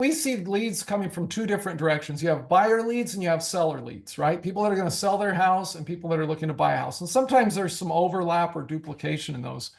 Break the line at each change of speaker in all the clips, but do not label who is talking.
We see leads coming from two different directions. You have buyer leads and you have seller leads, right? People that are going to sell their house and people that are looking to buy a house. And sometimes there's some overlap or duplication in those.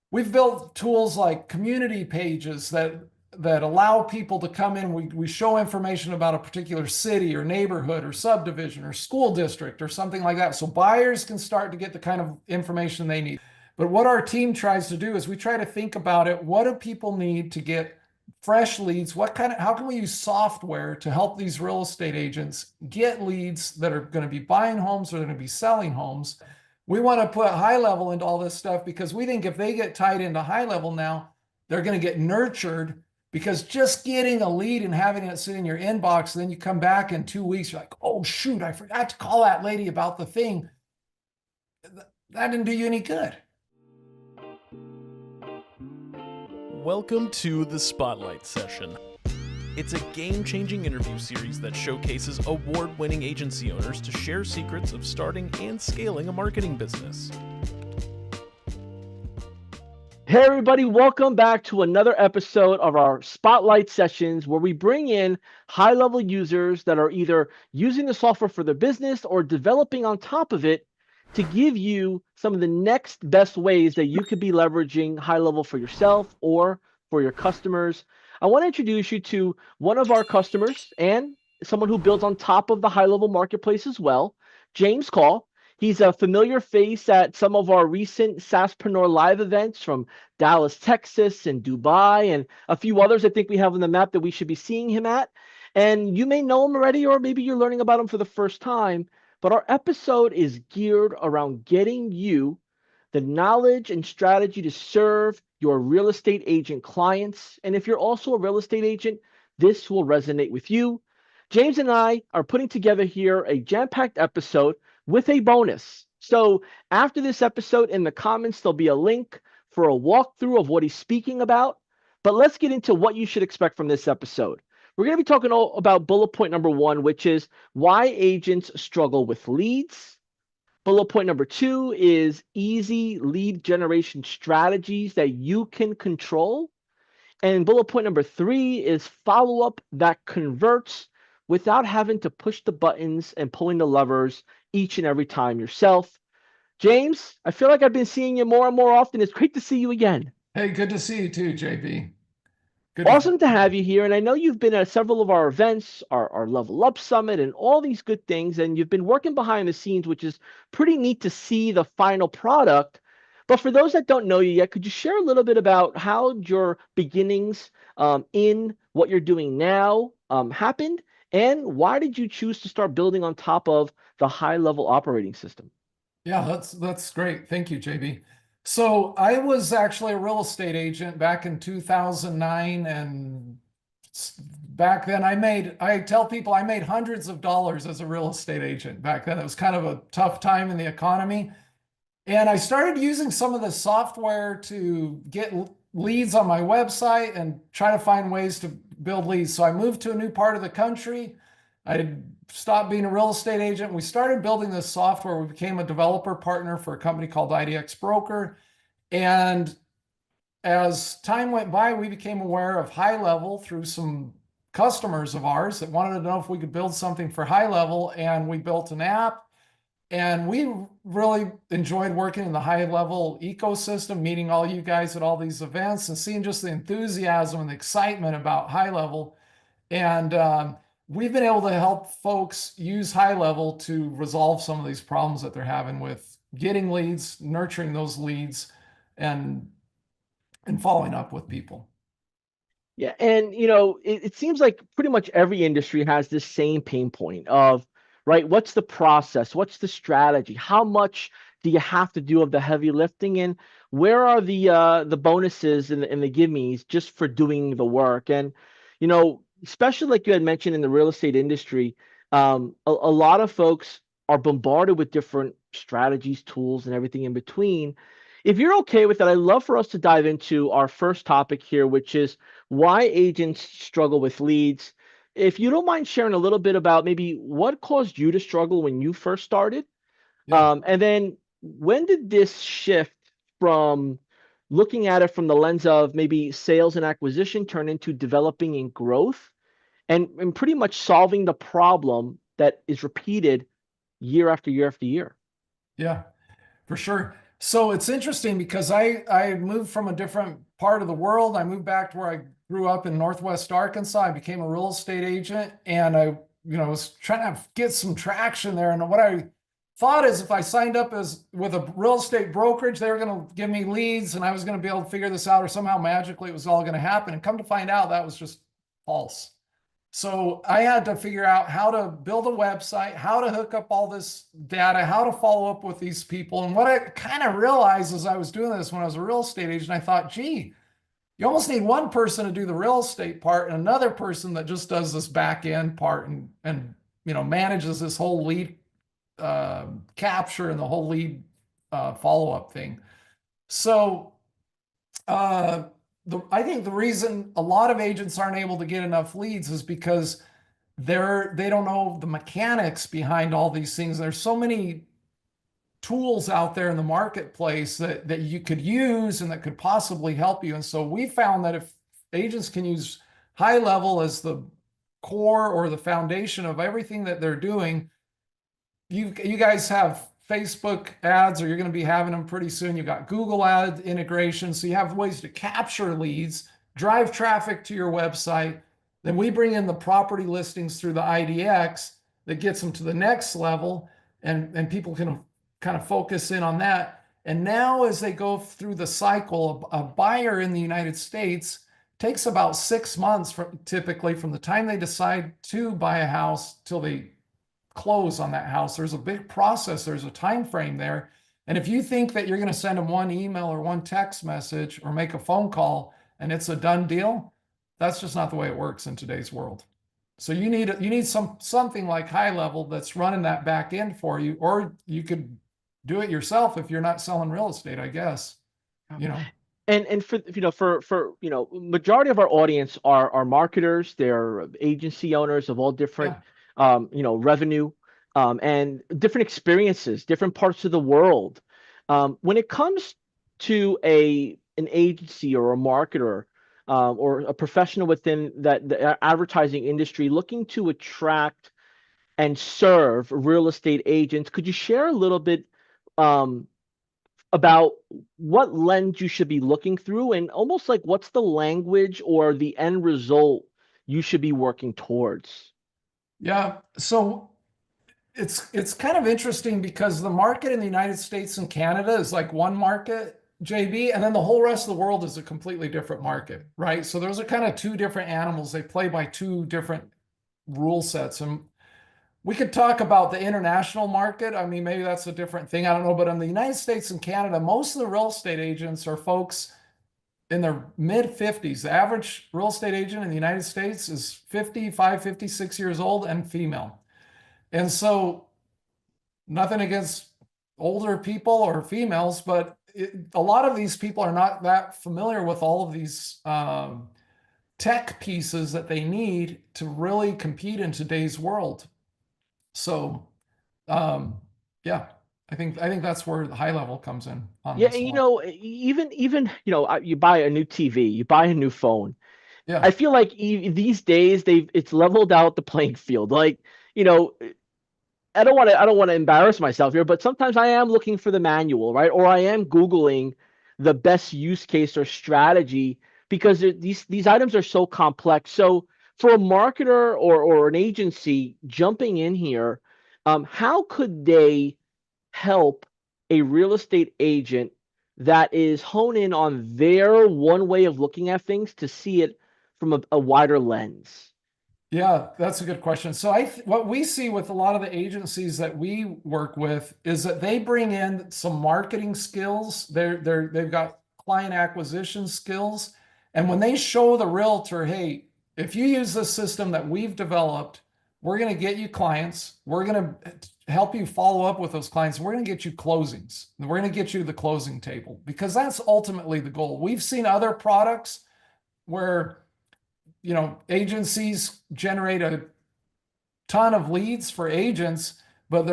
We've built tools like community pages that allow people to come in. We show information about a particular city or neighborhood or subdivision or school district or something like that. So buyers can start to get the kind of information they need. But what our team tries to do is we try to think about it. What do people need to get fresh leads? How can we use software to help these real estate agents get leads that are going to be buying homes or going to be selling homes? We want to put HighLevel into all this stuff because we think if they get tied into HighLevel now, they're going to get nurtured, because just getting a lead and having it sit in your inbox, then you come back in 2 weeks, you're like, oh, shoot, I forgot to call that lady about the thing. That didn't do you any good.
Welcome to the Spotlight Session. It's a game-changing interview series that showcases award-winning agency owners to share secrets of starting and scaling a marketing business.
Hey everybody, welcome back to another episode of our Spotlight Sessions, where we bring in high-level users that are either using the software for their business or developing on top of it to give you some of the next best ways that you could be leveraging HighLevel for yourself or for your customers. I want to introduce you to one of our customers and someone who builds on top of the HighLevel marketplace as well, James Call. He's a familiar face at some of our recent SaaSpreneur live events from Dallas, Texas, and Dubai, and a few others I think we have on the map that we should be seeing him at. And you may know him already, or maybe you're learning about him for the first time. But our episode is geared around getting you the knowledge and strategy to serve your real estate agent clients. And if you're also a real estate agent, this will resonate with you. James and I are putting together here a jam-packed episode with a bonus. So after this episode, in the comments, there'll be a link for a walkthrough of what he's speaking about. But let's get into what you should expect from this episode. We're going to be talking about bullet point number 1, which is why agents struggle with leads. Bullet point number 2 is easy lead generation strategies that you can control. And bullet point number 3 is follow-up that converts without having to push the buttons and pulling the levers each and every time yourself. James, I feel like I've been seeing you more and more often. It's great to see you again.
Hey, good to see you too, JB. Good
Awesome to have you here. And I know you've been at several of our events, our Level Up Summit, and all these good things. And you've been working behind the scenes, which is pretty neat to see the final product. But for those that don't know you yet, could you share a little bit about how your beginnings in what you're doing now happened? And why did you choose to start building on top of the HighLevel operating system?
Yeah, that's great. Thank you, JB. So I was actually a real estate agent back in 2009, and back then I tell people I made hundreds of dollars as a real estate agent back then. It was kind of a tough time in the economy. And I started using some of the software to get leads on my website and try to find ways to build leads. So I moved to a new part of the country. I stopped being a real estate agent. We started building this software. We became a developer partner for a company called IDX Broker. And as time went by, we became aware of HighLevel through some customers of ours that wanted to know if we could build something for HighLevel. And we built an app. And we really enjoyed working in the HighLevel ecosystem, meeting all you guys at all these events and seeing just the enthusiasm and the excitement about HighLevel. And we've been able to help folks use HighLevel to resolve some of these problems that they're having with getting leads, nurturing those leads, and following up with people.
Yeah, and it seems like pretty much every industry has this same pain point of, right, what's the process? What's the strategy? How much do you have to do of the heavy lifting? And where are the bonuses and the gimmies just for doing the work? And, especially like you had mentioned in the real estate industry, a lot of folks are bombarded with different strategies, tools, and everything in between. If you're okay with it, I'd love for us to dive into our first topic here, which is why agents struggle with leads. If you don't mind sharing a little bit about maybe what caused you to struggle when you first started,
Yeah.
and then when did this shift from looking at it from the lens of maybe sales and acquisition turn into developing and growth, and pretty much solving the problem that is repeated year after year after year.
Yeah, for sure. So it's interesting because I moved from a different part of the world. I moved back to where I grew up in Northwest Arkansas. I became a real estate agent, and was trying to get some traction there. And what I thought is if I signed up as with a real estate brokerage, they were going to give me leads and I was going to be able to figure this out, or somehow magically it was all going to happen. And come to find out that was just false. So I had to figure out how to build a website, how to hook up all this data, how to follow up with these people. And what I kind of realized as I was doing this when I was a real estate agent, I thought, gee, you almost need one person to do the real estate part and another person that just does this back end part and manages this whole lead capture and the whole lead follow up thing. So I think the reason a lot of agents aren't able to get enough leads is because they don't know the mechanics behind all these things. There's so many tools out there in the marketplace that you could use and that could possibly help you. And so we found that if agents can use HighLevel as the core or the foundation of everything that they're doing, you guys have Facebook ads, or you're going to be having them pretty soon. You've got Google ad integration. So you have ways to capture leads, drive traffic to your website. Then we bring in the property listings through the IDX that gets them to the next level, and people can kind of focus in on that. And now as they go through the cycle, a buyer in the United States takes about 6 months typically from the time they decide to buy a house till they close on that house. There's a big process. There's a time frame there. And if you think that you're going to send them one email or one text message or make a phone call and it's a done deal, that's just not the way it works in today's world. So you need something like HighLevel that's running that back end for you, or you could do it yourself if you're not selling real estate, I guess. You know.
And for majority of our audience are marketers, they're agency owners of all different
Yeah.
revenue and different experiences, different parts of the world. When it comes to an agency or a marketer or a professional within the advertising industry looking to attract and serve real estate agents, could you share a little bit about what lens you should be looking through, and almost like what's the language or the end result you should be working towards?
Yeah. So it's kind of interesting because the market in the United States and Canada is like one market, JB, and then the whole rest of the world is a completely different market, right? So those are kind of two different animals. They play by two different rule sets. And we could talk about the international market. I mean, maybe that's a different thing. I don't know. But in the United States and Canada, most of the real estate agents are folks in their mid 50s. The average real estate agent in the United States is 55, 56 years old and female. And so, nothing against older people or females, but a lot of these people are not that familiar with all of these tech pieces that they need to really compete in today's world. So, yeah, I think that's where the HighLevel comes in on
Yeah,
this
and
one.
even you buy a new TV, you buy a new phone. I
Yeah,
feel like these days it's leveled out the playing field. Like, you know, I don't want to embarrass myself here, but sometimes I am looking for the manual, right? Or I am Googling the best use case or strategy because these items are so complex. So for a marketer or an agency jumping in here, how could they help a real estate agent that is hone in on their one way of looking at things to see it from a wider lens?
yeah, that's a good question. So what we see with a lot of the agencies that we work with is that they bring in some marketing skills. They've got client acquisition skills. And when they show the realtor, hey, if you use this system that we've developed, we're going to get you clients. We're going to help you follow up with those clients. We're going to get you closings. And we're going to get you to the closing table because that's ultimately the goal. We've seen other products where agencies generate a ton of leads for agents, but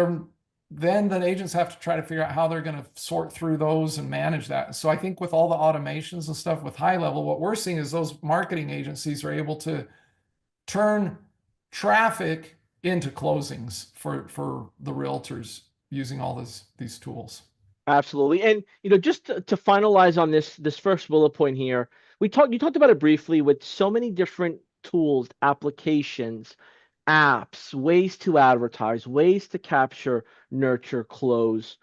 then the agents have to try to figure out how they're going to sort through those and manage that. So I think with all the automations and stuff with HighLevel, what we're seeing is those marketing agencies are able to turn traffic into closings for the realtors using all these tools.
Absolutely. And just to finalize on this first bullet point here, you talked about it briefly with so many different tools, applications, apps, ways to advertise, ways to capture, nurture, close.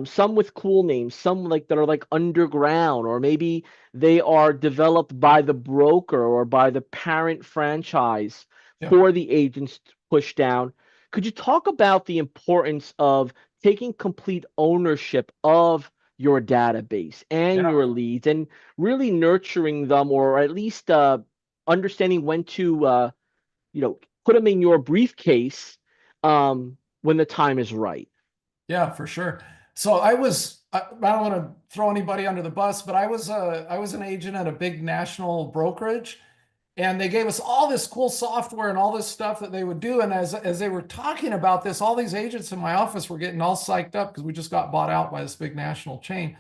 Some with cool names, some like that are like underground, or maybe they are developed by the broker or by the parent franchise
Yeah.
for the agents to push down. Could you talk about the importance of taking complete ownership of your database and
Yeah.
your leads and really nurturing them, or at least understanding when to put them in your briefcase when the time is right?
Yeah, for sure. So I don't want to throw anybody under the bus, but I was an agent at a big national brokerage, and they gave us all this cool software and all this stuff that they would do. And as they were talking about this, all these agents in my office were getting all psyched up because we just got bought out by this big national chain.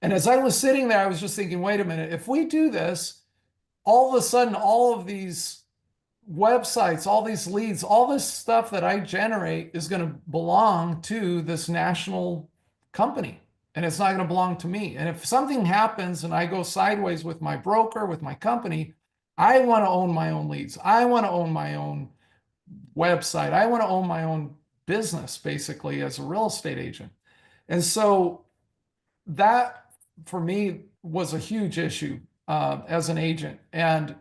And as I was sitting there, I was just thinking, wait a minute, if we do this, all of a sudden, all of these websites, all these leads, all this stuff that I generate is going to belong to this national company, and it's not going to belong to me. And if something happens and I go sideways with my broker, with my company, I want to own my own leads. I want to own my own website. I want to own my own business, basically, as a real estate agent. And so that for me was a huge issue as an agent. And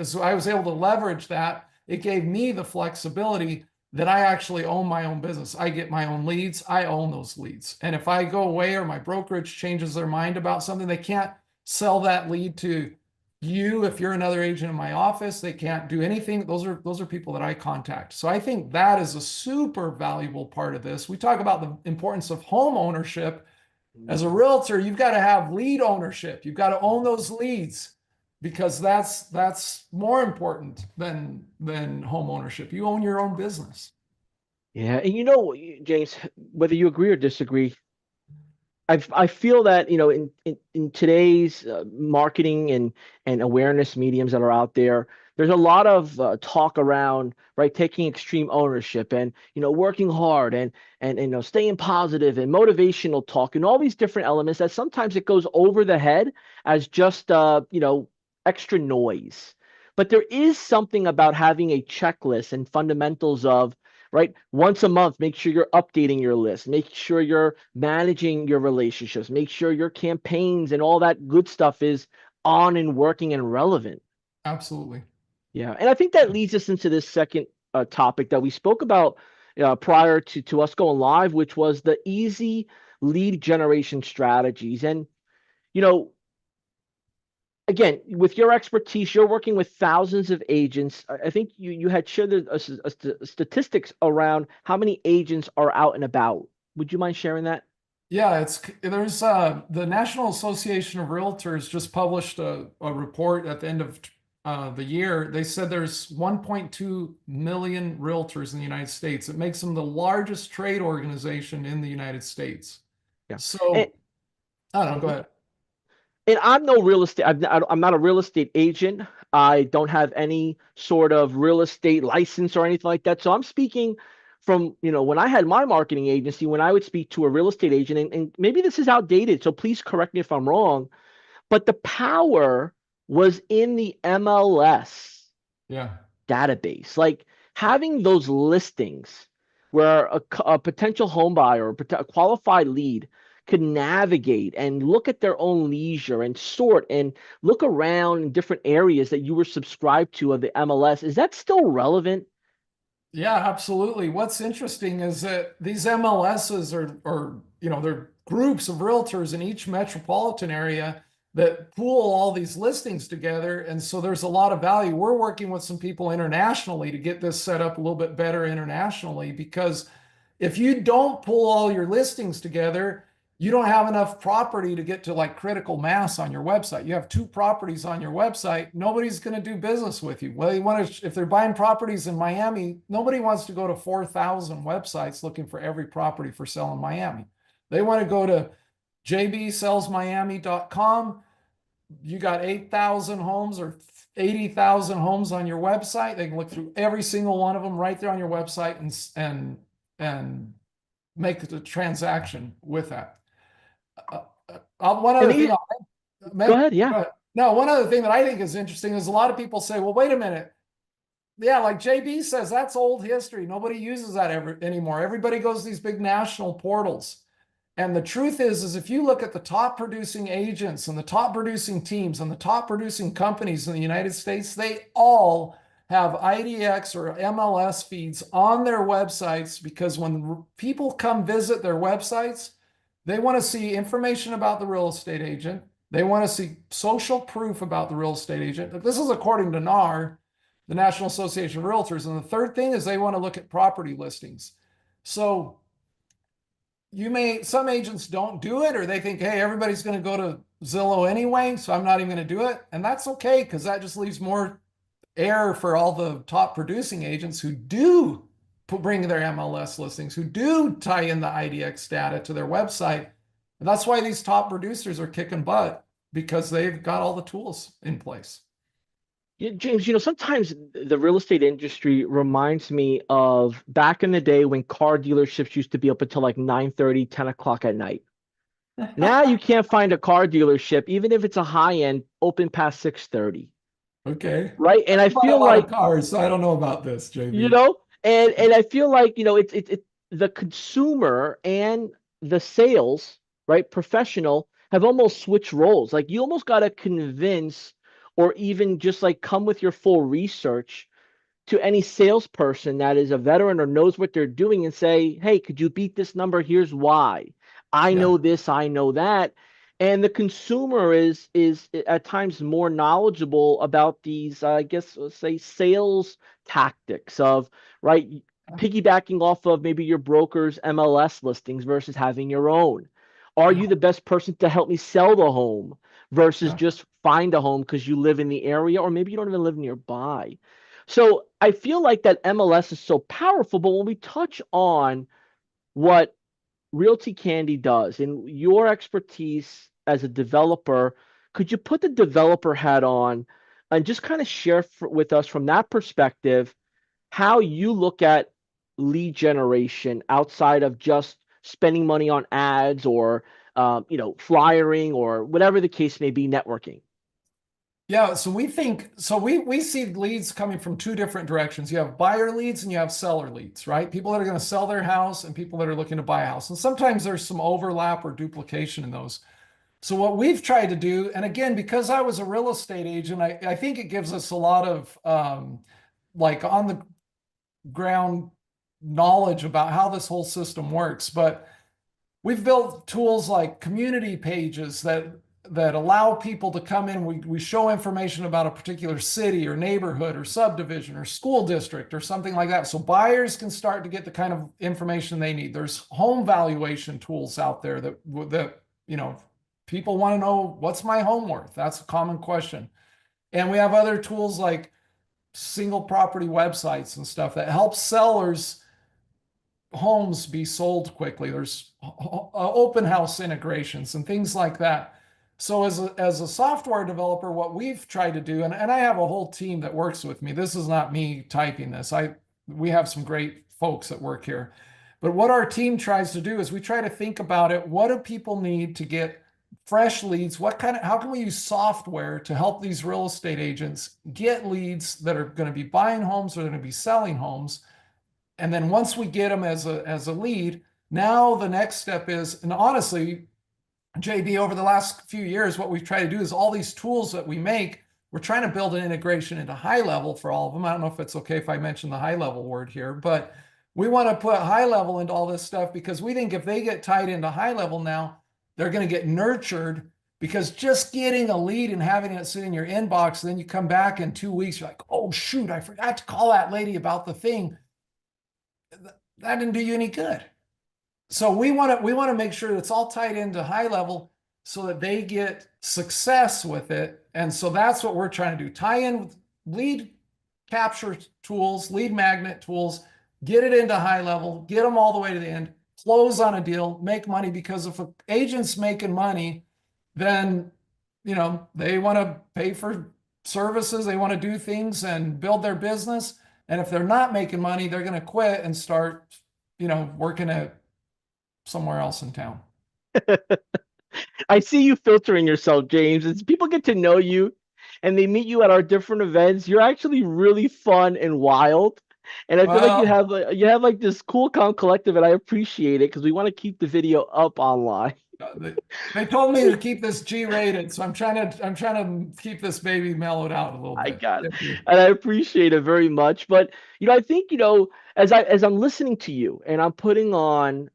so I was able to leverage that. It gave me the flexibility that I actually own my own business. I get my own leads. I own those leads. And if I go away or my brokerage changes their mind about something, they can't sell that lead to you. If you're another agent in my office, they can't do anything. Those are people that I contact. So I think that is a super valuable part of this. We talk about the importance of home ownership. As a realtor, you've got to have lead ownership. You've got to own those leads, because that's more important than home ownership. You own your own business.
Yeah, and James, whether you agree or disagree, I feel that in today's marketing and awareness mediums that are out there, there's a lot of talk around, right, taking extreme ownership and working hard and staying positive and motivational talk and all these different elements that sometimes it goes over the head as just extra noise. But there is something about having a checklist and fundamentals of, right? Once a month, make sure you're updating your list, make sure you're managing your relationships, make sure your campaigns and all that good stuff is on and working and relevant.
Absolutely.
Yeah. And I think that leads us into this second topic that we spoke about prior to us going live, which was the easy lead generation strategies. And, you know, again, with your expertise, you're working with thousands of agents. I think you had shared statistics around how many agents are out and about. Would you mind sharing that?
Yeah, there's the National Association of Realtors just published a report at the end of the year. They said there's 1.2 million realtors in the United States. It makes them the largest trade organization in the United States.
Yeah. And,
So I don't know, go ahead.
and I'm no real estate. I'm not a real estate agent. I don't have any sort of real estate license or anything like that. So I'm speaking from, when I had my marketing agency, when I would speak to a real estate agent, and maybe this is outdated, so please correct me if I'm wrong, but the power was in the MLS
Yeah.
database. Like having those listings where a potential home buyer or a qualified lead could navigate and look at their own leisure and sort and look around in different areas that you were subscribed to of the MLS. Is that still relevant?
Yeah, absolutely. What's interesting is that these MLSs they're groups of realtors in each metropolitan area that pool all these listings together. And so there's a lot of value. We're working with some people internationally to get this set up a little bit better internationally, because if you don't pull all your listings together, you don't have enough property to get to like critical mass on your website. You have 2 properties on your website. Nobody's going to do business with you. Well, you want to, if they're buying properties in Miami, nobody wants to go to 4,000 websites looking for every property for sale in Miami. They want to go to jbsellsmiami.com. You got 8,000 homes or 80,000 homes on your website. They can look through every single one of them right there on your website and make the transaction with that. One other thing I'll make,
go ahead. Yeah.
no, one other thing that I think is interesting is a lot of people say, well, wait a minute. Yeah, like JB says, that's old history. Nobody uses that anymore. Everybody goes to these big national portals. And the truth is if you look at the top producing agents and the top producing teams and the top producing companies in the United States, they all have IDX or MLS feeds on their websites, because when people come visit their websites, they want to see information about the real estate agent. They want to see social proof about the real estate agent. This is according to NAR, the National Association of Realtors. And the third thing is they want to look at property listings. So some agents don't do it, or they think, hey, everybody's going to go to Zillow anyway, so I'm not even going to do it. And that's okay, because that just leaves more air for all the top producing agents who do bring their MLS listings, who do tie in the IDX data to their website. And that's why these top producers are kicking butt, because they've got all the tools in place.
Yeah, James, sometimes the real estate industry reminds me of back in the day when car dealerships used to be up until like 9:30, 10 o'clock at night. Now you can't find a car dealership, even if it's a high end, open past 6:30.
Okay.
Right. And I
bought a
feel
lot
like,
of cars, so I don't know about this, JB.
and I feel like, it's the consumer and the sales, right, professional have almost switched roles. Like you almost got to convince or even just like come with your full research to any salesperson that is a veteran or knows what they're doing and say, hey, could you beat this number? Here's why. I
Yeah.
know this, I know that. And the consumer is at times more knowledgeable about these, I guess, let's say, sales tactics of, right, piggybacking off of maybe your broker's MLS listings versus having your own. Are
Yeah.
you the best person to help me sell the home versus
Yeah.
just find a home because you live in the area or maybe you don't even live nearby? So I feel like that MLS is so powerful, but when we touch on what Realty Candy does and your expertise as a developer, could you put the developer hat on and just kind of share with us from that perspective how you look at lead generation outside of just spending money on ads or flyering or whatever the case may be, networking?
Yeah, so we see leads coming from 2 different directions. You have buyer leads and you have seller leads, right? People that are going to sell their house and people that are looking to buy a house. And sometimes there's some overlap or duplication in those. So what we've tried to do, and again, because I was a real estate agent, I think it gives us a lot of like on the ground knowledge about how this whole system works. But we've built tools like community pages that allow people to come in. We show information about a particular city or neighborhood or subdivision or school district or something like that. So buyers can start to get the kind of information they need. There's home valuation tools out there that people want to know, what's my home worth? That's a common question. And we have other tools like single property websites and stuff that help sellers homes be sold quickly. There's open house integrations and things like that. So as a software developer, what we've tried to do, and I have a whole team that works with me. This is not me typing this. We have some great folks that work here. But what our team tries to do is we try to think about it. What do people need to get fresh leads? How can we use software to help these real estate agents get leads that are going to be buying homes or going to be selling homes? And then once we get them as a lead, now the next step is, and honestly, JB, over the last few years, what we've tried to do is all these tools that we make, we're trying to build an integration into HighLevel for all of them. I don't know if it's okay if I mention the HighLevel word here, but we want to put HighLevel into all this stuff because we think if they get tied into HighLevel now, they're going to get nurtured, because just getting a lead and having it sit in your inbox, then you come back in 2 weeks, you're like, oh shoot, I forgot to call that lady about the thing. That didn't do you any good. So we want to make sure it's all tied into HighLevel so that they get success with it. And so that's what we're trying to do. Tie in with lead capture tools, lead magnet tools, get it into HighLevel, get them all the way to the end, close on a deal, make money. Because if an agent's making money, then they want to pay for services, they want to do things and build their business. And if they're not making money, they're going to quit and start, working at somewhere else in town.
I see you filtering yourself, James. As people get to know you and they meet you at our different events, you're actually really fun and wild. And I feel like you
Well,
have like this cool, calm collective, and I appreciate it because we want to keep the video up online.
they told me to keep this G-rated, so I'm trying to keep this baby mellowed out a little
I
bit.
got it. And I appreciate it very much. But I think, as I'm listening to you and I'm putting on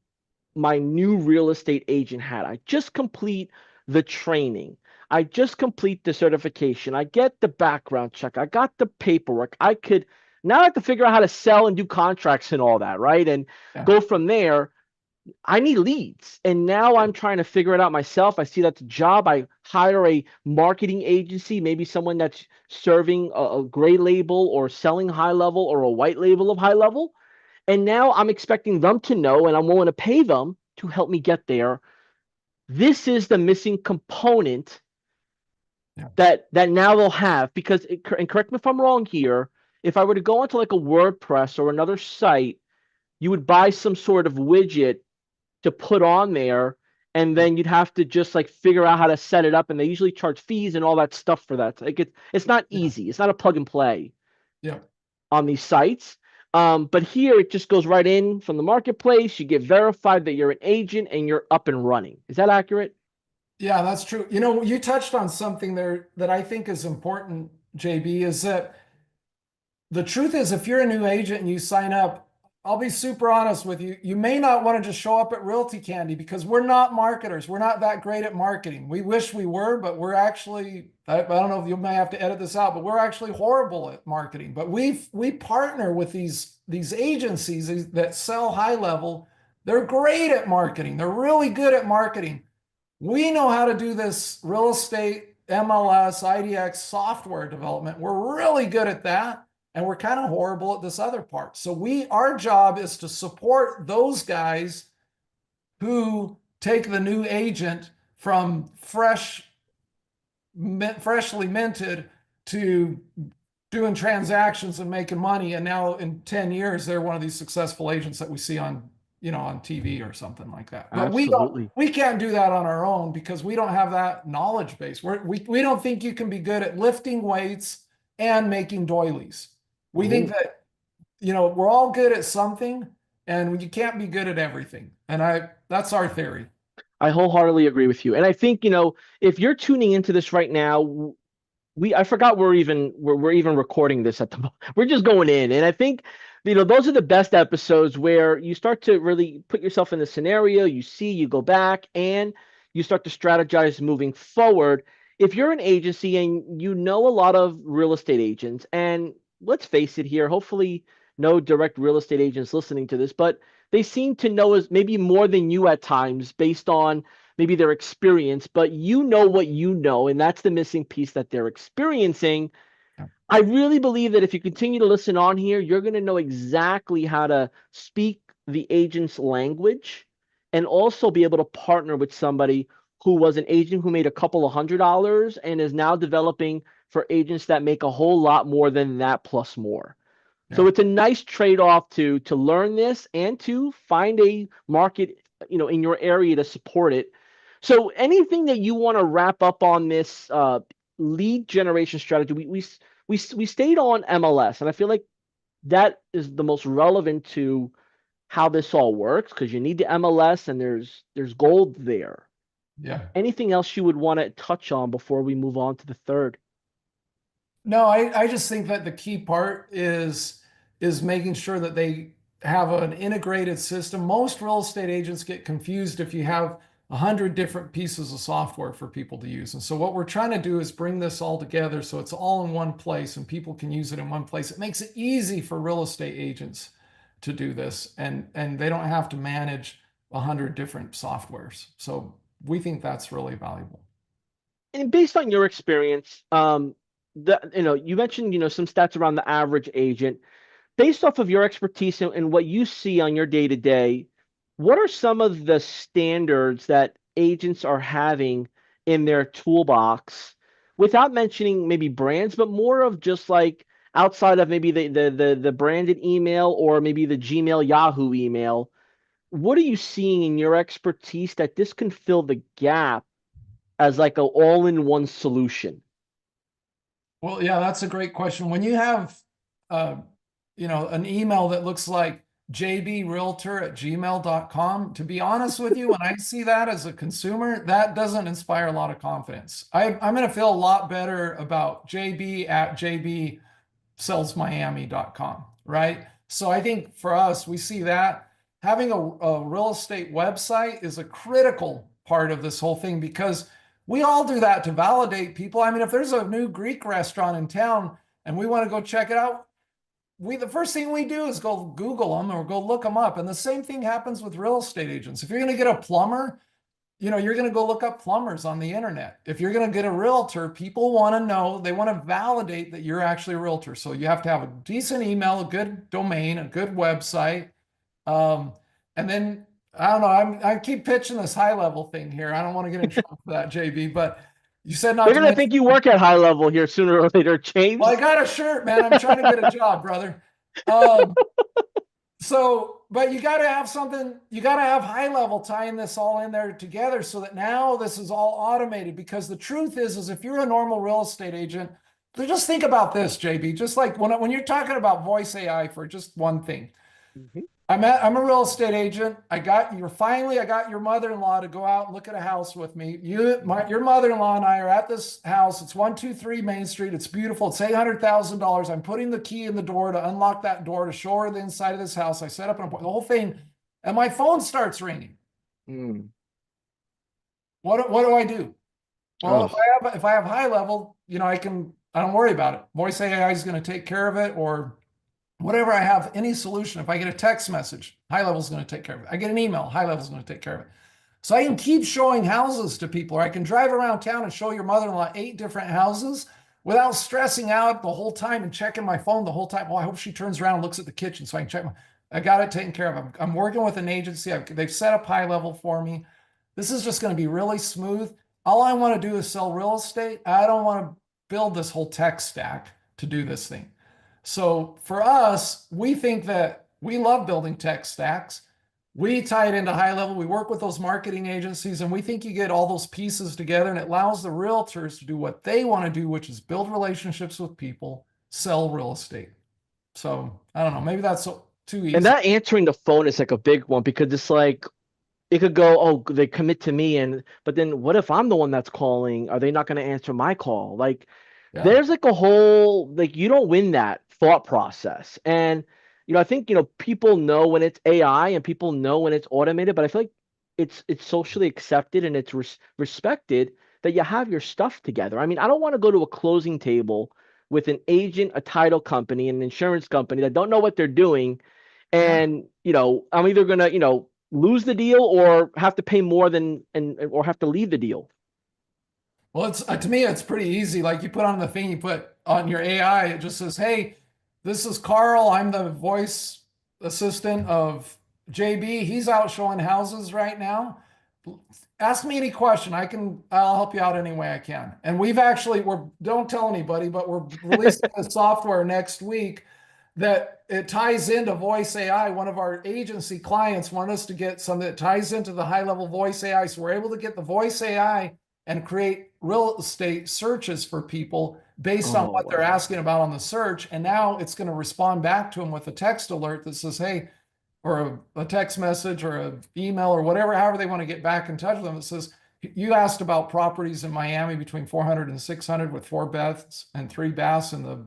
my new real estate agent hat. I just complete the training. I just complete the certification. I get the background check. I got the paperwork. Now I have to figure out how to sell and do contracts and all that, right? And
Yeah,
go from there. I need leads. And now
yeah,
I'm trying to figure it out myself. I see that's a job. I hire a marketing agency, maybe someone that's serving a gray label or selling HighLevel or a white label of HighLevel. And now I'm expecting them to know, and I'm willing to pay them to help me get there. This is the missing component
yeah,
that now they'll have because, and correct me if I'm wrong here, if I were to go onto like a WordPress or another site, you would buy some sort of widget to put on there, and
yeah,
then you'd have to just like figure out how to set it up, and they usually charge fees and all that stuff for that. Like it's not
yeah,
easy. It's not a plug and play
yeah.
on these sites. But here it just goes right in from the marketplace. You get verified that you're an agent and you're up and running. Is that accurate?
Yeah, that's true. You touched on something there that I think is important, JB, is that the truth is, if you're a new agent and you sign up, I'll be super honest with you. You may not want to just show up at Realty Candy because we're not marketers. We're not that great at marketing. We wish we were, but we're actually, I don't know if you may have to edit this out, but we're actually horrible at marketing. But we partner with these agencies that sell HighLevel. They're great at marketing. They're really good at marketing. We know how to do this real estate, MLS, IDX software development. We're really good at that. And we're kind of horrible at this other part. So our job is to support those guys who take the new agent from freshly minted to doing transactions and making money. And now in 10 years, they're one of these successful agents that we see on TV or something like that. But
Absolutely.
we can't do that on our own because we don't have that knowledge base. We don't think you can be good at lifting weights and making doilies. We think
Ooh.
that, we're all good at something and you can't be good at everything. And that's our theory.
I wholeheartedly agree with you. And I think, if you're tuning into this right now, I forgot we're even recording this at the moment. We're just going in. And I think, those are the best episodes where you start to really put yourself in the scenario, you go back and you start to strategize moving forward. If you're an agency and you know a lot of real estate agents, and let's face it here, hopefully no direct real estate agents listening to this, but they seem to know as maybe more than you at times based on maybe their experience, but you know what you know, and that's the missing piece that they're experiencing.
Yeah.
I really believe that if you continue to listen on here, you're going to know exactly how to speak the agent's language and also be able to partner with somebody who was an agent who made a couple of $100 and is now developing for agents that make a whole lot more than that plus more. So
Yeah.
it's a nice trade-off to learn this and to find a market, in your area to support it. So anything that you want to wrap up on this lead generation strategy? We stayed on MLS, and I feel like that is the most relevant to how this all works because you need the MLS, and there's gold there.
Yeah.
Anything else you would want to touch on before we move on to the third?
No, I just think that the key part is making sure that they have an integrated system. Most real estate agents get confused if you have 100 different pieces of software for people to use. And so what we're trying to do is bring this all together so it's all in one place and people can use it in one place. It makes it easy for real estate agents to do this and they don't have to manage 100 different softwares. So we think that's really valuable.
And based on your experience, you mentioned, some stats around the average agent. Based off of your expertise and what you see on your day to day, what are some of the standards that agents are having in their toolbox without mentioning maybe brands, but more of just like outside of maybe the branded email or maybe the Gmail Yahoo email? What are you seeing in your expertise that this can fill the gap as like a all-in-one solution?
Well, yeah, that's a great question. When you have, uh, an email that looks like jbrealtor@gmail.com, to be honest with you, when I see that as a consumer, that doesn't inspire a lot of confidence. I'm going to feel a lot better about jb@jbsellsmiami.com, right? So I think for us, we see that having a real estate website is a critical part of this whole thing because we all do that to validate people. I mean, if there's a new Greek restaurant in town and we want to go check it out, the first thing we do is go Google them or go look them up. And the same thing happens with real estate agents. If you're going to get a plumber, you're going to go look up plumbers on the internet. If you're going to get a realtor, people want to know, they want to validate that you're actually a realtor. So you have to have a decent email, a good domain, a good website. And then I don't know, I keep pitching this HighLevel thing here. I don't want to get in trouble for that, JB, but you said not
They're
to
gonna
mention.
think you work at HighLevel here sooner or later,
Well, I
James.
got a shirt, man. I'm trying to get a job, brother. Um, but you got to have something, you got to have HighLevel tying this all in there together so that now this is all automated. Because the truth is if you're a normal real estate agent, just think about this, JB, just like when you're talking about voice AI for just one thing.
Mhm.
I'm a real estate agent. I got your mother-in-law to go out and look at a house with me. Your mother-in-law and I are at this house. It's 123 Main Street. It's beautiful. It's $800,000. I'm putting the key in the door to unlock that door to show her the inside of this house. I set up an appointment, the whole thing, and my phone starts ringing.
Mm.
What do I do? Well,
Oh,
if I have HighLevel, I don't worry about it. Voice AI is going to take care of it, or whatever I have, any solution. If I get a text message, HighLevel is going to take care of it. I get an email, HighLevel is going to take care of it. So I can keep showing houses to people, or I can drive around town and show your mother-in-law 8 different houses without stressing out the whole time and checking my phone the whole time. Well, I hope she turns around and looks at the kitchen so I can check. I got it taken care of. I'm working with an agency. They've set up HighLevel for me. This is just going to be really smooth. All I want to do is sell real estate. I don't want to build this whole tech stack to do this thing. So for us, we think that we love building tech stacks. We tie it into HighLevel. We work with those marketing agencies, and we think you get all those pieces together, and it allows the realtors to do what they want to do, which is build relationships with people, sell real estate. So I don't know, maybe that's too
and
easy.
that answering the phone is like a big one because it's like it could go, oh, they commit to me, but then what if I'm the one that's calling? Are they not going to answer my call? Like,
Yeah,
there's like a whole like you don't win that thought process. And I think people know when it's AI and people know when it's automated, but I feel like it's socially accepted and it's respected that you have your stuff together. I mean, I don't want to go to a closing table with an agent, a title company, an insurance company that don't know what they're doing,
yeah.
and I'm either gonna lose the deal or have to pay more than and or have to leave the deal.
Well, it's to me, it's pretty easy. Like you put on the thing, you put on your AI, it just says, "Hey, this is Carl. I'm the voice assistant of JB. He's out showing houses right now. Ask me any question. I'll help you out any way I can." And don't tell anybody, but we're releasing the software next week that it ties into voice AI. One of our agency clients want us to get something that ties into the HighLevel voice AI. So we're able to get the voice AI and create real estate searches for people based on
Oh
what they're
wow.
asking about on the search. And now it's going to respond back to them with a text alert that says, "Hey," or a text message or an email or whatever, however they want to get back in touch with them. It says, "You asked about properties in Miami between 400 and 600 with 4 beds and 3 baths in the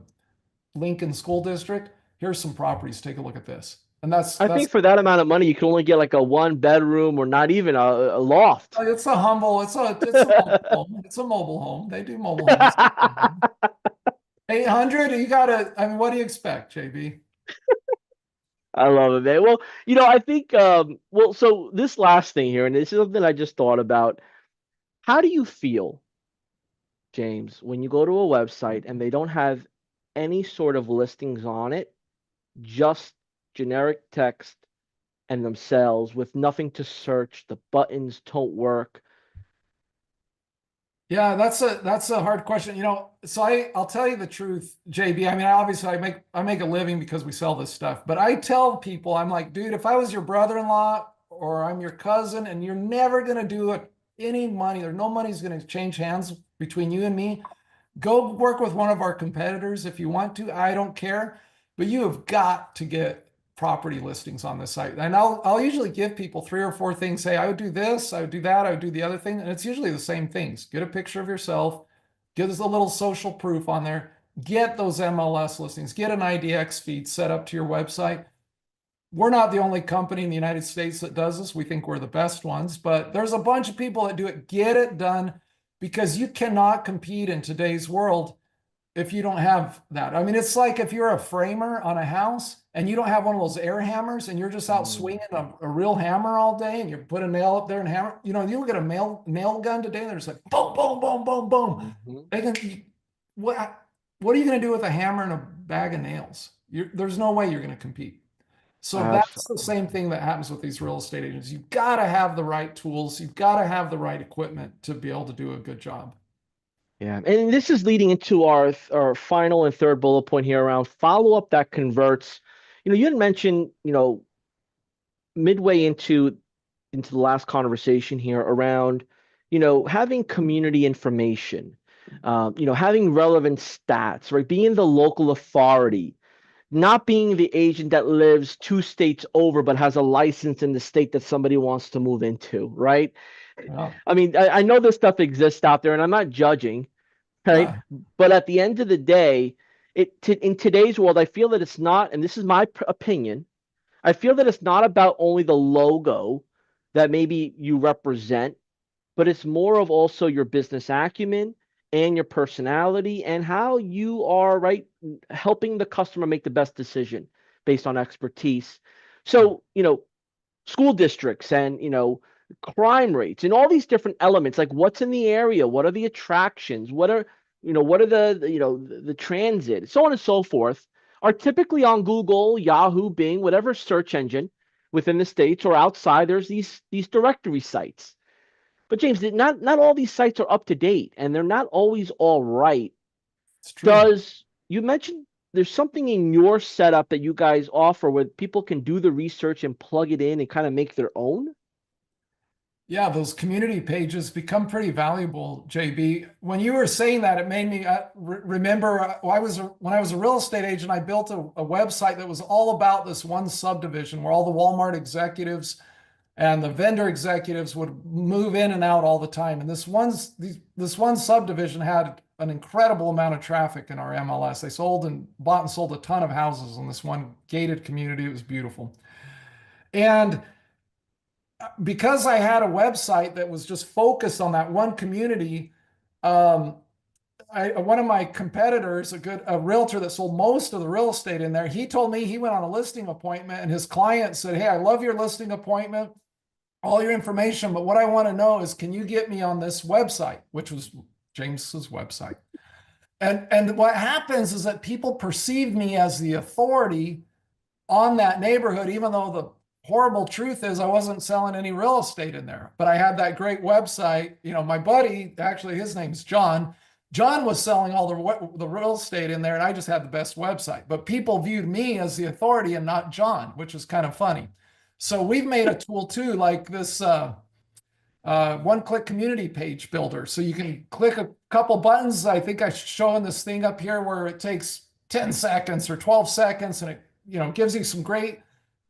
Lincoln School District. Here's some properties. Take a look at this." And
I
that's
think for that amount of money, you can only get like a one bedroom or not even a loft.
it's a humble, it's a mobile home. It's a mobile home. They do mobile homes. 800, you gotta, I mean, what do you expect, JB?
I love it, man. Well, I think well, so this last thing here, and this is something I just thought about. How do you feel, James, when you go to a website and they don't have any sort of listings on it, just generic text and themselves with nothing to search, the buttons don't work?
Yeah, that's a hard question. So I'll tell you the truth, JB. I mean, obviously I make a living because we sell this stuff, but I tell people, I'm like, dude, if I was your brother-in-law or I'm your cousin and you're never gonna do any money, no money's gonna change hands between you and me, go work with one of our competitors if you want to. I don't care, but you have got to get property listings on this site. And I'll usually give people three or four things. Say, I would do this, I would do that, I would do the other thing, and it's usually the same things. Get a picture of yourself, get us a little social proof on there, get those MLS listings, get an IDX feed set up to your website. We're not the only company in the United States that does this. We think we're the best ones, but there's a bunch of people that do it. Get it done because you cannot compete in today's world if you don't have that. I mean, it's like if you're a framer on a house and you don't have one of those air hammers and you're just out
Mm,
swinging a real hammer all day and you put a nail up there and hammer, you look at a nail gun today, and there's like boom, boom, boom, boom, boom.
mhm.
They can, what, what are you going to do with a hammer and a bag of nails? There's no way you're going to compete. So
Abs-
that's the same thing that happens with these real estate agents. You've got to have the right tools. You've got to have the right equipment to be able to do a good job.
Yeah, and this is leading into our final and third bullet point here around follow up that converts. You had mentioned, midway into the last conversation here around, having community information, having relevant stats, right? Being the local authority, not being the agent that lives two states over but has a license in the state that somebody wants to move into, right?
Yeah.
I mean, I know this stuff exists out there, and I'm not judging, right?
Yeah.
But at the end of the day, in today's world, I feel that it's not, and this is my opinion, I feel that it's not about only the logo that maybe you represent, but it's more of also your business acumen and your personality and how you are, right, helping the customer make the best decision based on expertise. So, school districts and, crime rates and all these different elements, like what's in the area, what are the attractions, what are the transit, so on and so forth, are typically on Google, Yahoo, Bing, whatever search engine within the states or outside. There's these directory sites. But James, not all these sites are up to date and they're not always all right.
It's true.
Does you mentioned there's something in your setup that you guys offer where people can do the research and plug it in and kind of make their own?
Yeah, those community pages become pretty valuable, JB. When you were saying that, it made me remember when I was a real estate agent, I built a website that was all about this one subdivision where all the Walmart executives and the vendor executives would move in and out all the time. And this one subdivision had an incredible amount of traffic in our MLS. They bought and sold a ton of houses in this one gated community. It was beautiful. And because I had a website that was just focused on that one community, um, one of my competitors, a realtor that sold most of the real estate in there, he told me he went on a listing appointment and his client said, "Hey, I love your listing appointment, all your information, but what I want to know is, can you get me on this website?" Which was James's website. And what happens is that people perceive me as the authority on that neighborhood, even though the horrible truth is I wasn't selling any real estate in there. But I had that great website. My buddy, actually, his name's John. John was selling all the real estate in there, and I just had the best website. But people viewed me as the authority and not John, which is kind of funny. So we've made a tool too, like this one-click community page builder. So you can click a couple buttons. I think I'm showing this thing up here where it takes 10 seconds or 12 seconds, and it gives you some great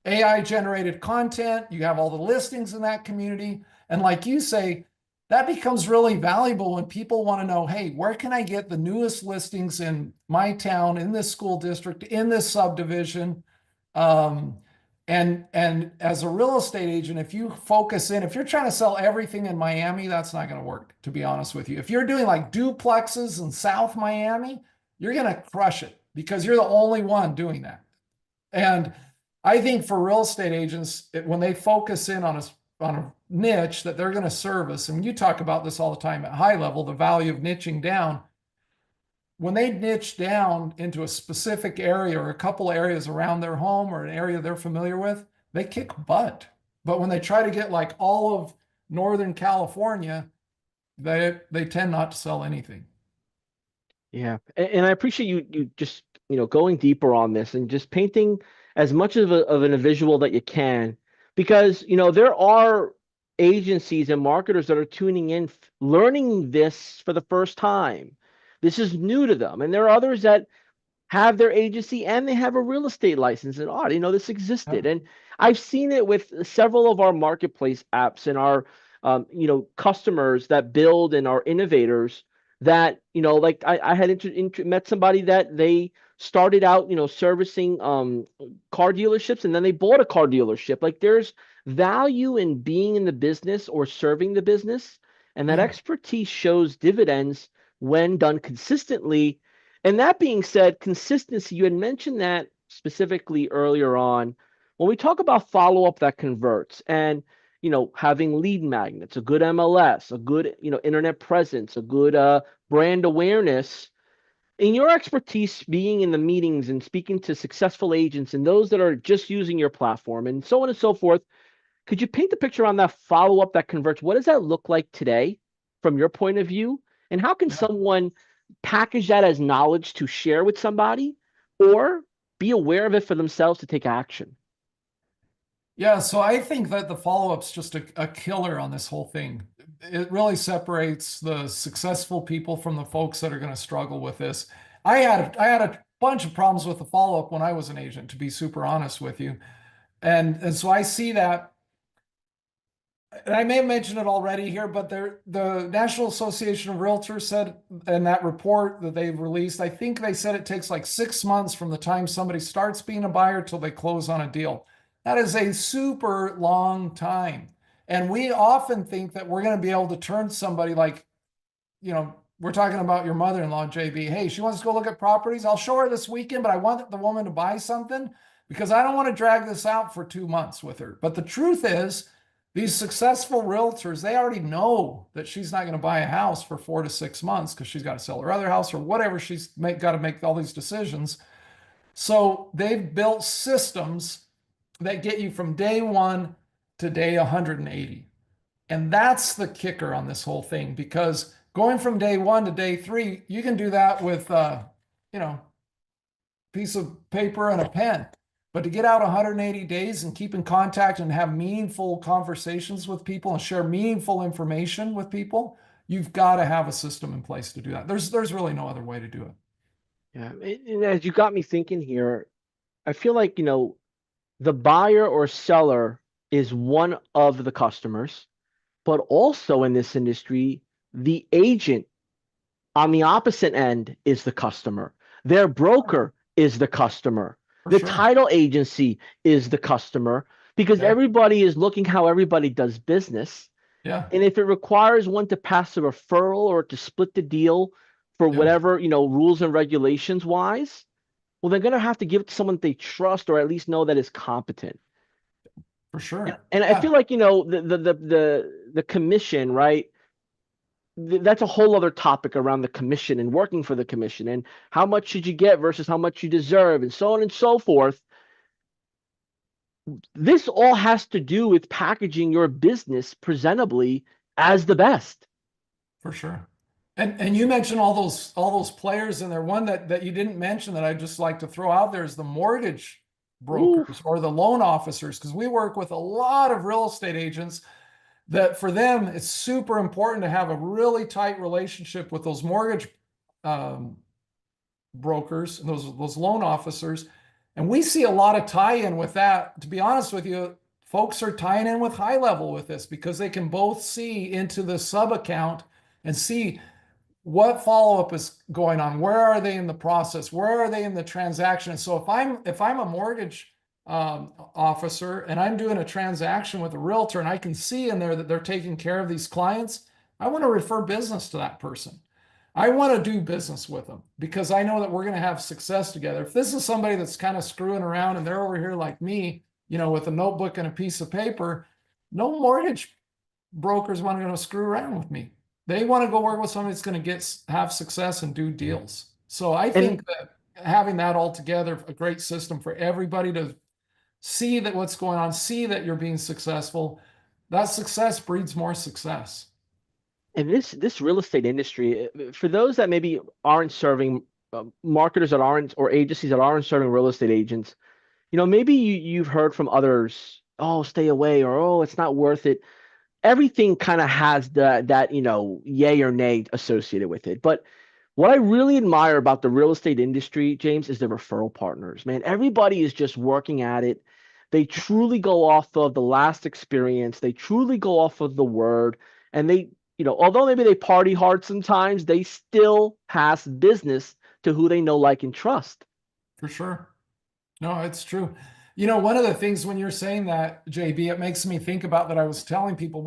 AI generated content. You have all the listings in that community. And like you say, that becomes really valuable when people want to know, hey, where can I get the newest listings in my town, in this school district, in this subdivision? Um, and as a real estate agent, if you're trying to sell everything in Miami, that's not going to work, to be honest with you. If you're doing like duplexes in South Miami, you're going to crush it because you're the only one doing that. And I think for real estate agents, when they focus in on a niche that they're going to service, and you talk about this all the time at high level, the value of niching down. When they niche down into a specific area or a couple areas around their home or an area they're familiar with, they kick butt. But when they try to get like all of Northern California, they tend not to sell anything.
Yeah, and I appreciate you just going deeper on this and just painting as much of an a visual that you can, because there are agencies and marketers that are tuning in, learning this for the first time. This is new to them, and there are others that have their agency and they have a real estate license. And this existed.
Yeah.
And I've seen it with several of our marketplace apps and our customers that build and are innovators that, like I had met somebody that they started out, servicing car dealerships, and then they bought a car dealership. Like, there's value in being in the business or serving the business, and that
Yeah.
expertise shows dividends when done consistently. And that being said, consistency, you had mentioned that specifically earlier on. When we talk about follow-up that converts and having lead magnets, a good MLS, a good internet presence, a good brand awareness, in your expertise being in the meetings and speaking to successful agents and those that are just using your platform and so on and so forth, could you paint the picture on that follow-up that converts? What does that look like today from your point of view? And how can
Yeah.
someone package that as knowledge to share with somebody or be aware of it for themselves to take action?
Yeah, so I think that the follow-up's just a killer on this whole thing. It really separates the successful people from the folks that are going to struggle with this. I had a bunch of problems with the follow-up when I was an agent, to be super honest with you. And so I see that, and I may have mentioned it already here, but the National Association of Realtors said in that report that they've released, I think they said it takes like 6 months from the time somebody starts being a buyer till they close on a deal. That is a super long time. And we often think that we're going to be able to turn somebody like, we're talking about your mother-in-law, JB. Hey, she wants to go look at properties. I'll show her this weekend, but I want the woman to buy something because I don't want to drag this out for 2 months with her. But the truth is, these successful realtors, they already know that she's not going to buy a house for 4 to 6 months because she's got to sell her other house or whatever. She's got to make all these decisions. So they've built systems that get you from day one to day 180. And that's the kicker on this whole thing, because going from day one to day three, you can do that with, you know, piece of paper and a pen. But to get out 180 days and keep in contact and have meaningful conversations with people and share meaningful information with people, you've got to have a system in place to do that. There's really no other way to do it.
Yeah. And as you got me thinking here, I feel like, the buyer or seller is one of the customers, but also in this industry, the agent on the opposite end is the customer. Their broker is the customer.
For
The
sure.
title agency is the customer, because
Yeah.
everybody is looking how everybody does business.
Yeah.
And if it requires one to pass a referral or to split the deal for
Yeah.
whatever, rules and regulations wise, well, they're going to have to give it to someone they trust or at least know that is competent.
For
And,
sure.
and I
Yeah.
feel like, the commission, right? That's a whole other topic around the commission and working for the commission and how much should you get versus how much you deserve and so on and so forth. This all has to do with packaging your business presentably as the best.
For sure. And you mentioned all those players in there. One that you didn't mention that I'd just like to throw out there is the mortgage
Ooh,
brokers or the loan officers, because we work with a lot of real estate agents that for them it's super important to have a really tight relationship with those mortgage um, brokers and those loan officers. And we see a lot of tie-in with that. To be honest with you, folks are tying in with HighLevel with this because they can both see into the sub account and see what follow-up is going on. Where are they in the process? Where are they in the transaction? So if I'm a mortgage officer and I'm doing a transaction with a realtor and I can see in there that they're taking care of these clients, I want to refer business to that person. I want to do business with them because I know that we're going to have success together. If this is somebody that's kind of screwing around and they're over here like me, with a notebook and a piece of paper, no mortgage brokers want to screw around with me. They want to go work with somebody that's going to have success and do deals. So I
And
think that having that all together, a great system for everybody to see that what's going on, see that you're being successful, that success breeds more success.
and this real estate industry, for those that maybe aren't serving marketers that aren't or agencies that aren't serving real estate agents, maybe you've heard from others, oh, stay away, or oh, it's not worth it. Everything kind of has that yay or nay associated with it. But what I really admire about the real estate industry, James, is the referral partners. Man, everybody is just working at it. They truly go off of the last experience. They truly go off of the word. And although maybe they party hard sometimes, they still pass business to who they know, like, and trust.
For sure. No, it's true. One of the things when you're saying that, JB, it makes me think about that I was telling people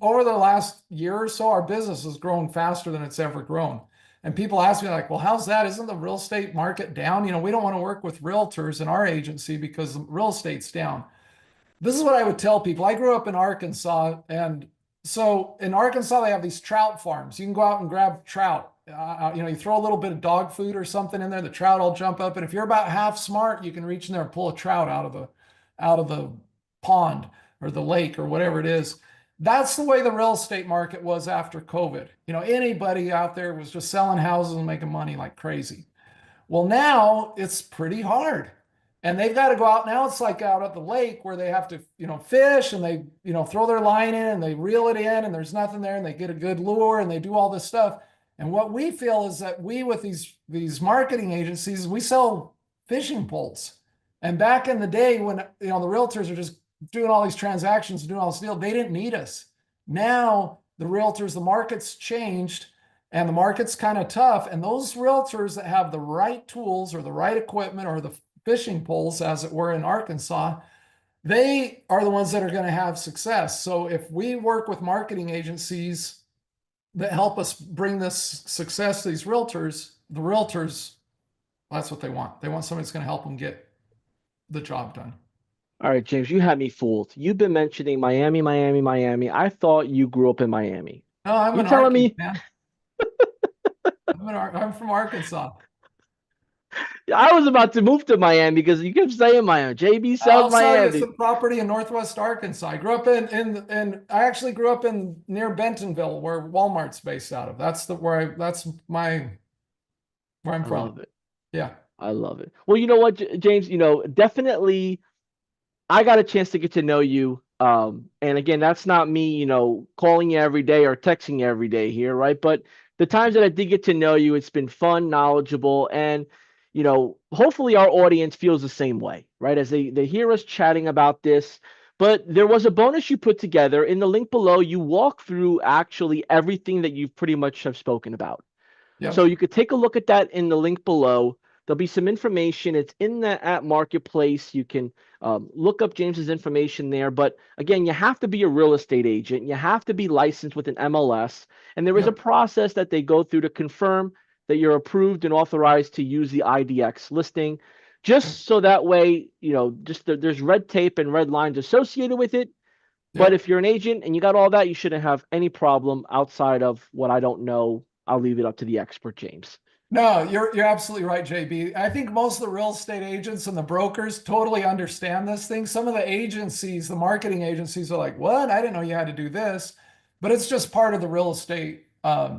over the last year or so, our business has grown faster than it's ever grown. And people ask me like, well, how's that? Isn't the real estate market down? We don't want to work with realtors in our agency because the real estate's down. This is what I would tell people. I grew up in Arkansas, and so in Arkansas they have these trout farms. You can go out and grab trout. You throw a little bit of dog food or something in there, the trout will jump up, and if you're about half smart, you can reach in there and pull a trout out of the pond or the lake or whatever it is. That's the way the real estate market was after COVID. Anybody out there was just selling houses and making money like crazy. Well, now it's pretty hard. And they've got to go out now. It's like out at the lake where they have to, fish and they, throw their line in and they reel it in and there's nothing there and they get a good lure and they do all this stuff. And what we feel is that we, with these marketing agencies, we sell fishing poles. And back in the day when, the realtors are just doing all these transactions and doing all this deal, they didn't need us. Now the realtors, the market's changed and the market's kind of tough. And those realtors that have the right tools or the right equipment or the fishing poles, as it were, in Arkansas, they are the ones that are going to have success. So if we work with marketing agencies that help us bring this success to these realtors, the realtors, that's what they want. They want somebody that's going to help them get the job done.
All right, James, you had me fooled. You've been mentioning Miami, Miami, Miami. I thought you grew up in Miami.
No, I'm
You
an
telling
Arky
me?
man. I'm from Arkansas.
I was about to move to Miami because you kept saying Miami. JB South
I'll sell you
Miami.
some property in Northwest Arkansas. I grew up in I actually grew up in near Bentonville, where Walmart's based out of. That's where I'm
I
from.
love it.
Yeah.
I love it. Well, you know what, James, definitely I got a chance to get to know you. And again, that's not me, calling you every day or texting you every day here, right? But the times that I did get to know you, it's been fun, knowledgeable, and hopefully our audience feels the same way, right? As they hear us chatting about this. But there was a bonus you put together in the link below. You walk through actually everything that you pretty much have spoken about. So
Yep.
you could take a look at that in the link below. There'll be some information. It's in the app marketplace. You can look up James's information there. But again, you have to be a real estate agent. You have to be licensed with an MLS. And there is a
Yep.
process that they go through to confirm that you're approved and authorized to use the IDX listing.
Yep.
Just so that way, there's red tape and red lines associated with it. But
Yep.
if you're an agent and you got all that, you shouldn't have any problem outside of what I don't know. I'll leave it up to the expert, James.
No, you're absolutely right, JB. I think most of the real estate agents and the brokers totally understand this thing. Some of the agencies, the marketing agencies, are like, "What? I didn't know you had to do this," but it's just part of the real estate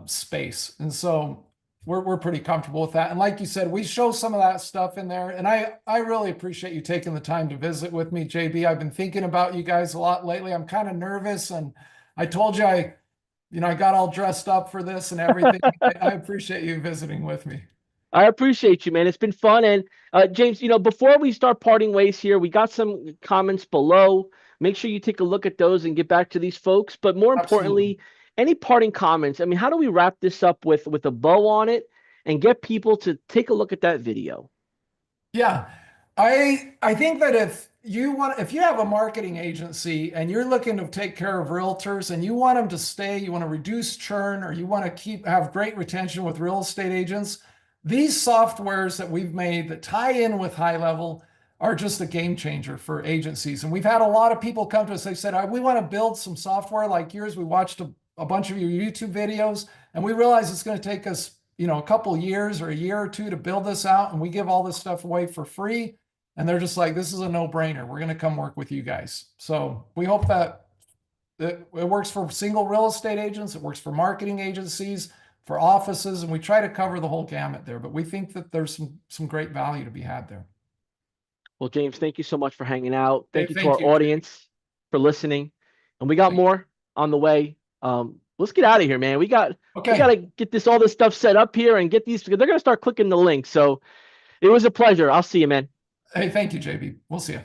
space, and so we're pretty comfortable with that. And like you said, we show some of that stuff in there, and I really appreciate you taking the time to visit with me, JB. I've been thinking about you guys a lot lately. I'm kind of nervous, and I told you I got all dressed up for this and everything. I appreciate you visiting with me.
I appreciate you, man. It's been fun. And James, before we start parting ways here, we got some comments below. Make sure you take a look at those and get back to these folks. But more
Absolutely.
importantly, any parting comments? I mean, how do we wrap this up with a bow on it and get people to take a look at that video?
Yeah. I think that if you have a marketing agency and you're looking to take care of realtors and you want them to stay, you want to reduce churn, or you want to have great retention with real estate agents, these softwares that we've made that tie in with HighLevel are just a game changer for agencies. And we've had a lot of people come to us. They said, we want to build some software like yours. We watched a bunch of your YouTube videos and we realize it's going to take us, a couple years or a year or two to build this out. And we give all this stuff away for free. And they're just like, this is a no-brainer. We're going to come work with you guys. So we hope that it works for single real estate agents. It works for marketing agencies, for offices, and we try to cover the whole gamut there. But we think that there's some great value to be had there.
Well, James, thank you so much for hanging out. Thank you to
Thank
our
you.
audience for listening. And we got more on the way. Let's get out of here, man. We got to get all this stuff set up here and get these, because they're going to start clicking the link. So it was a pleasure. I'll see you, man.
Hey, thank you, JB. We'll see you.